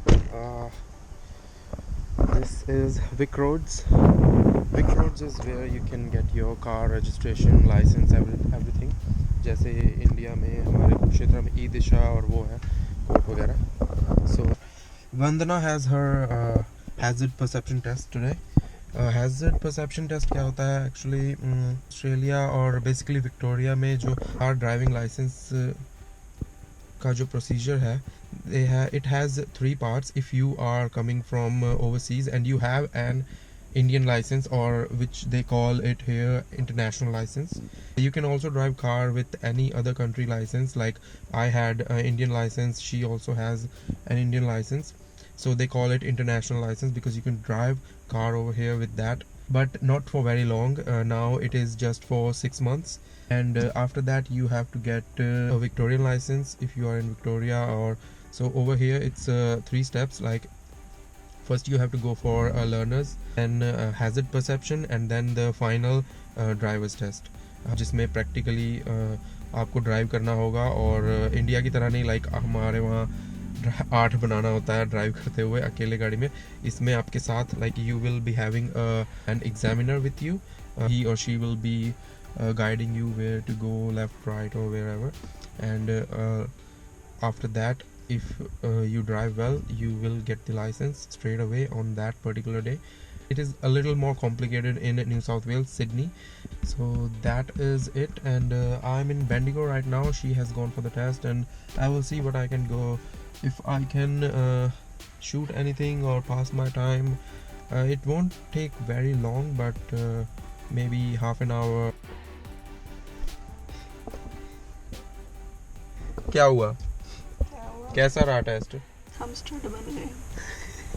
Uh, this is Vic Roads. Vic Roads is where you can get your car registration, license, everything. जैसे India में हमारे क्षेत्र में ई दिशा और वो है कोर्ट वगैरह. So Vandana has her hazard perception test today. Hazard perception test क्या होता है एक्चुअली ऑस्ट्रेलिया और बेसिकली विक्टोरिया में जो कार ड्राइविंग लाइसेंस का जो प्रोसीजर है it has 3 parts. If you are coming from overseas and you have an Indian license, or which they call it here international license, you can also drive car with any other country license. Like I had an Indian license, she also has an Indian license, so they call it international license because you can drive car over here with that, but not for very long. Now it is just for 6 months, and after that you have to get a Victorian license if you are in Victoria. Or so over here it's 3 steps. Like first you have to go for learners, then hazard perception, and then the final driver's test, जिसमें practically आपको drive करना होगा. और India की तरह नहीं like हमारे वहाँ 8 बनाना होता है ड्राइव करते हुए अकेले गाड़ी में. इसमें आपके साथ like you will be having an examiner with you. He और she will be guiding you where to go, left, right, or wherever. And after that, if you drive well, you will get the license straight away on that particular day. It is a little more complicated in New South Wales, Sydney. So that is it, and I'm in Bendigo right now. She has gone for the test, and I will see what I can go, if I can shoot anything or pass my time. It won't take very long, but maybe half an hour. क्या हुआ? कैसा रहा test? हम student बन गए.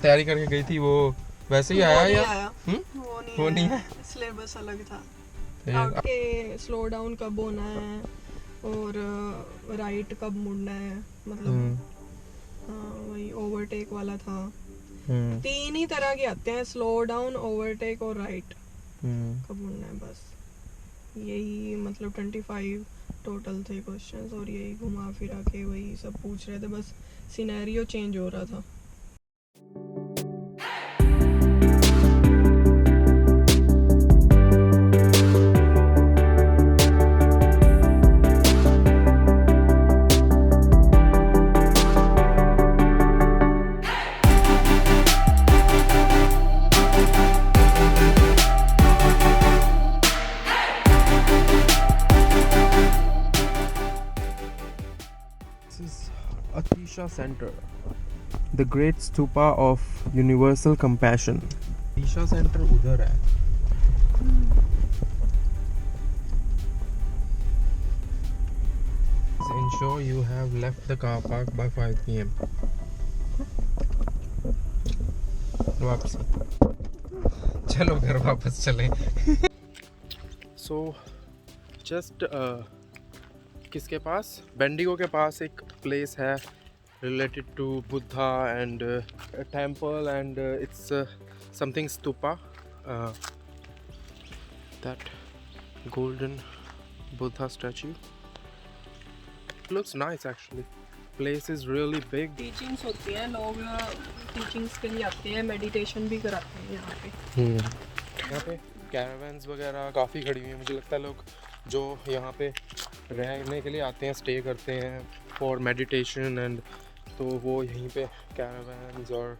तैयारी करके गई थी वो वैसे ही आया या? वो नहीं आया. सिलेबस अलग था. आपके स्लो डाउन कब होना है और राइट कब मुड़ना है, मतलब वही ओवरटेक वाला था. 3 ही तरह के आते हैं, स्लो डाउन, ओवरटेक और राइट. कब मुड़ना है बस यही, मतलब 25 टोटल थे क्वेश्चंस, और यही घुमा फिरा के वही सब पूछ रहे थे, बस सिनेरियो चेंज हो रहा था. Atisha Center, the great stupa of universal compassion. Atisha Center उधर है. Ensure you have left the car park by 5 p.m. वापसी. चलो घर वापस चलें. So just किसके पास? बेंडिगो के पास एक प्लेस है related to Buddha and a temple, and it's something stupa, that golden Buddha statue. Looks nice actually. Place is really big. Teachings होती हैं, लोग टीचिंग्स के लिए आते हैं, मेडिटेशन भी कराते हैं यहाँ पे. यहाँ पे कैरावैन्स वगैरह काफ़ी खड़ी हुई हैं. मुझे लगता है लोग जो यहाँ पे रहने के लिए आते हैं, स्टे करते हैं फॉर मेडिटेशन, एंड तो वो यहीं पे कैरावैन्स और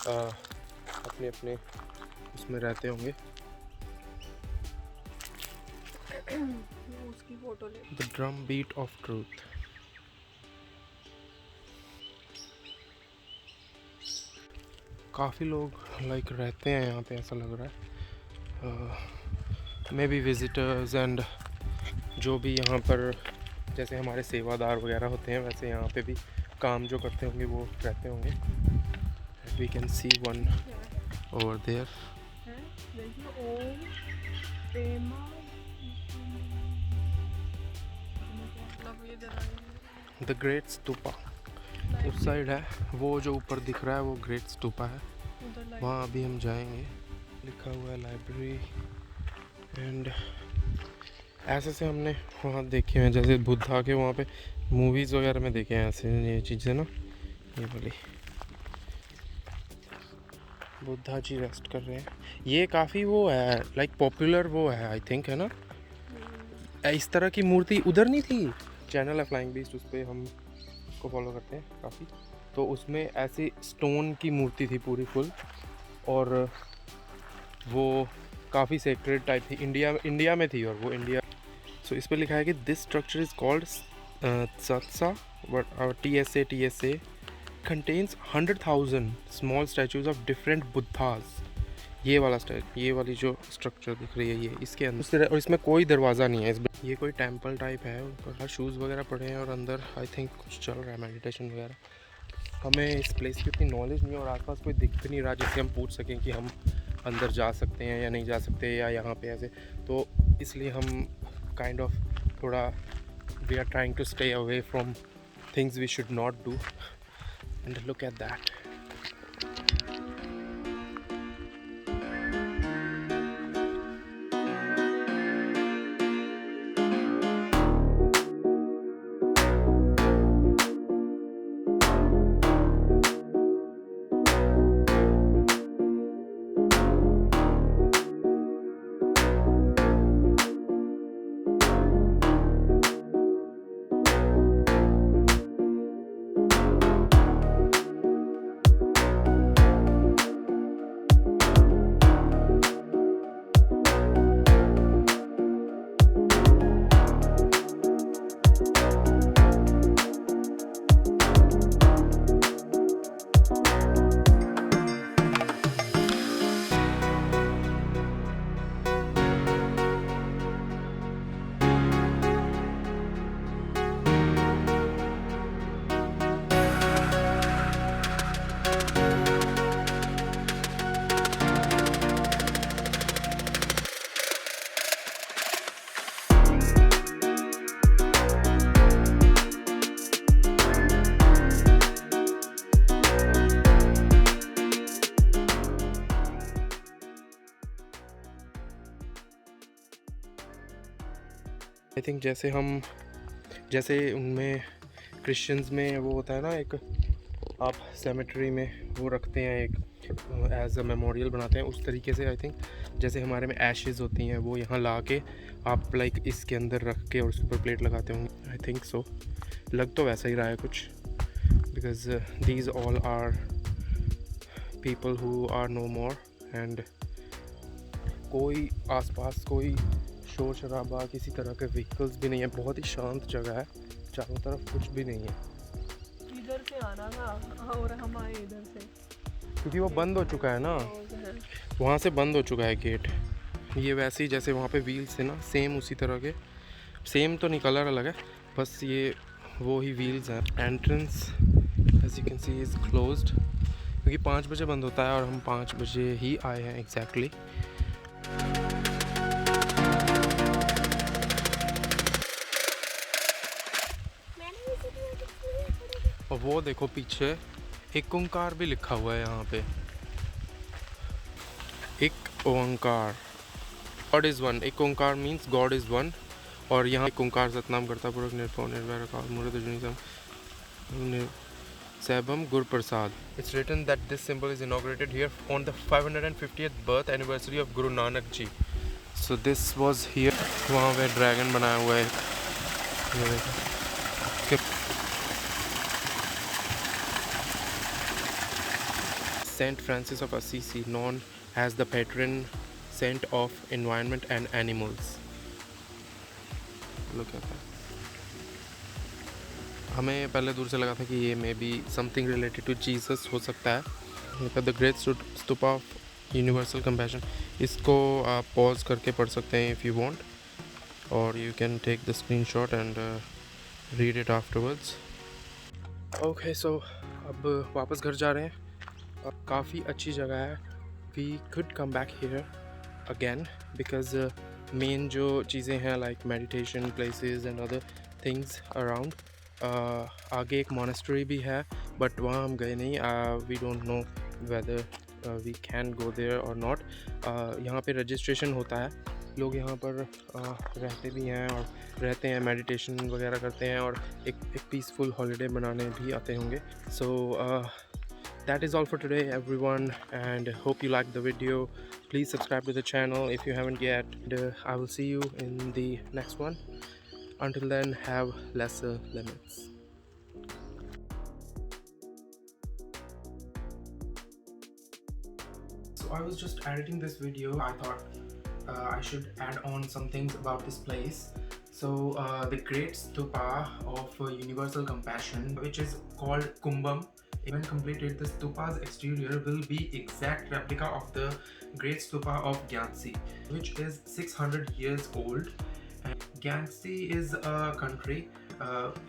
अपने अपने उसमें रहते होंगे. उसकी फोटो ले. The drum beat of truth. काफ़ी लोग लाइक रहते हैं यहाँ पे, ऐसा लग रहा है. मे बी विजिटर्स, एंड जो भी यहाँ पर जैसे हमारे सेवादार वगैरह होते हैं वैसे यहाँ पे भी काम जो करते होंगे वो रहते होंगे. We can see one over there. The great stupa उस साइड है, वो जो ऊपर दिख रहा है वो ग्रेट स्तूपा है. वहाँ अभी हम जाएंगे. लिखा हुआ है लाइब्रेरी, एंड ऐसे से हमने वहाँ देखे हैं जैसे बुद्धा के वहाँ पे मूवीज़ वगैरह में देखे हैं ऐसे ये चीज़ें ना, ये वाली. बुद्धा जी रेस्ट कर रहे हैं। ये काफ़ी वो है, लाइक पॉपुलर वो है आई थिंक, है ना? इस तरह की मूर्ति उधर नहीं थी? चैनल है फ्लाइंग बीस्ट, उस पर हम उसको फॉलो करते हैं काफ़ी। तो उसमें ऐसी स्टोन की मूर्ति थी पूरी फुल, और वो काफ़ी सेक्रेड टाइप थी। इंडिया में थी, और वो इंडिया। सो इस पर लिखा है कि this structure is called tsa, TSA contains 100,000 small statues of different Buddhas. ये वाली जो स्ट्रक्चर दिख रही है ये इसके अंदर, और इसमें कोई दरवाज़ा नहीं है। ये कोई टेंपल टाइप है, ऊपर शूज़ वगैरह पड़े हैं, और अंदर आई थिंक कुछ चल रहा है, मेडिटेशन वगैरह। हमें इस प्लेस की उतनी नॉलेज नहीं है, और आसपास कोई दिख भी नहीं रहा जिससे हम पूछ सकें कि हम अंदर जा सकते हैं या नहीं जा सकते, या यहाँ पे ऐसे। तो इसलिए हम काइंड ऑफ थोड़ा we are trying to stay away from things we should not do. And look at that. I think जैसे उनमें क्रिश्चियंस में वो होता है ना, एक आप सेमेट्री में वो रखते हैं, एक एज अ मेमोरियल बनाते हैं, उस तरीके से आई थिंक जैसे हमारे में एशेज़ होती हैं वो यहाँ ला के आप लाइक इसके अंदर रख के और उसके ऊपर प्लेट लगाते होंगे। आई थिंक सो, लग तो वैसा ही रहा है कुछ, because these all are people who are no more, and कोई आसपास कोई शोर शराबा, किसी तरह के व्हीकल्स भी नहीं है। बहुत ही शांत जगह है, चारों तरफ कुछ भी नहीं है। इधर से आना था और हम आए इधर से, क्योंकि वो बंद हो चुका है ना, वहाँ से बंद हो चुका है गेट। ये वैसे ही जैसे वहाँ पे व्हील्स थे ना, सेम उसी तरह के, सेम तो नहीं, कलर अलग है, बस ये वो ही व्हील्स हैं। Entrance as you can see is closed, क्योंकि 5 बजे बंद होता है और हम 5 बजे ही आए हैं एग्जैक्टली। और वो देखो पीछे एक ओंकार भी लिखा हुआ है यहाँ पे, एक ओंकार, गॉड इज़ वन। एक ओंकार मीन्स गॉड इज़ वन, और यहाँ एक ओंकार सतनाम करता पूर्वक निर्भव निर्वैर अकाल मूर्त अजूनी Saibam Gur Prasad. It's written that this symbol is inaugurated here on the 550th birth anniversary of Guru Nanak Ji. So this was here. वहाँ पे ड्रैगन बनाया हुआ है, ये देखो। Saint Francis of Assisi, known as the patron saint of environment and animals. Look at that. हमें पहले दूर से लगा था कि ये may be something related to Jesus हो सकता है। The great stupa of universal compassion, इसको आप पॉज करके पढ़ सकते हैं इफ़ यू वांट, और you can take the screenshot and read it afterwards. Okay, so अब वापस घर जा रहे हैं। अब काफ़ी अच्छी जगह है, we could come back here again, because main जो चीज़ें हैं like meditation places and other things around, आगे एक मोनेस्ट्री भी है, बट वहाँ हम गए नहीं। We don't know whether we can go there और नॉट। यहाँ पे रजिस्ट्रेशन होता है, लोग यहाँ पर रहते भी हैं और रहते हैं, मेडिटेशन वगैरह करते हैं, और एक पीसफुल हॉलीडे मनाने भी आते होंगे। सो that is all for today, everyone, and hope you liked the video. Please subscribe to the channel if you haven't yet. And, I will see you in the next one. Until then, have lesser limits. So I was just editing this video. I thought I should add on some things about this place. So the Great Stupa of Universal Compassion, which is called Kumbham, when completed, the stupa's exterior will be exact replica of the Great Stupa of Gyansi, which is 600 years old. And Gyansi is a country,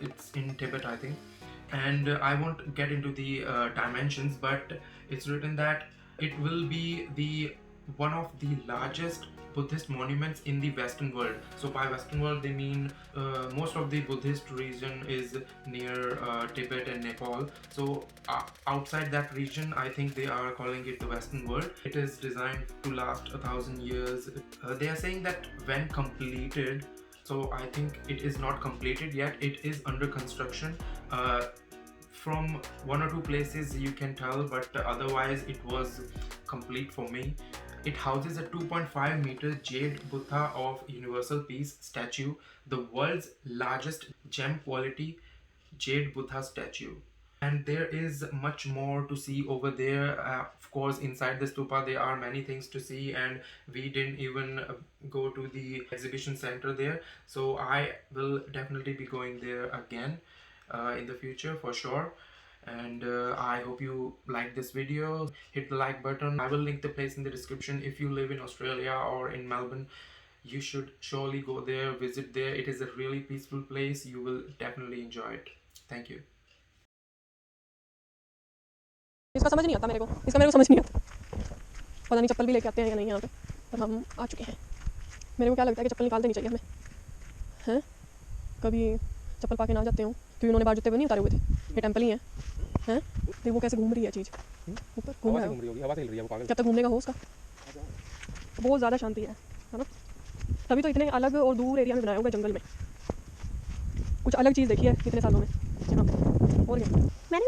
it's in Tibet, I think, and I won't get into the dimensions, but it's written that it will be the one of the largest Buddhist monuments in the Western world. So by Western world they mean most of the Buddhist region is near Tibet and Nepal. So outside that region, I think they are calling it the Western world. It is designed to last 1,000 years. They are saying that when completed, so I think it is not completed yet, it is under construction. From one or two places you can tell, but otherwise it was complete for me. It houses a 2.5 meter jade Buddha of Universal Peace statue, the world's largest gem quality jade Buddha statue. And there is much more to see over there. Of course, inside the stupa there are many things to see, and we didn't even go to the exhibition center there. So I will definitely be going there again in the future for sure. And I hope you like this video. Hit the like button. I will link the place in the description. If you live in Australia or in Melbourne, you should surely go there, visit there. It is a really peaceful place. You will definitely enjoy it. Thank you. इसका समझ नहीं आता मेरे को, समझ नहीं आता। पता नहीं चप्पल भी लेके आते हैं या नहीं यहाँ पे, पर हम आ चुके हैं। मेरे को क्या लगता है कि चप्पल निकाल देनी चाहिए हमें, हैं? कभी चप्पल पा के ना जाते हो, क्योंकि उन्होंने बाहर जूते नहीं उतारे हुए थे। ये टेंपल ही है, हैं? देखो वो कैसे घूम रही है चीज़, ऊपर घूम रहा है, हवा से हिल रही है वो पागल। जब तक घूमने का हो उसका, बहुत ज़्यादा शांति है ना? तभी तो इतने अलग और दूर एरिया में बनाया हुआ है, जंगल में। कुछ अलग चीज़ देखी है इतने सालों में यहाँ पे, और क्या। मैंने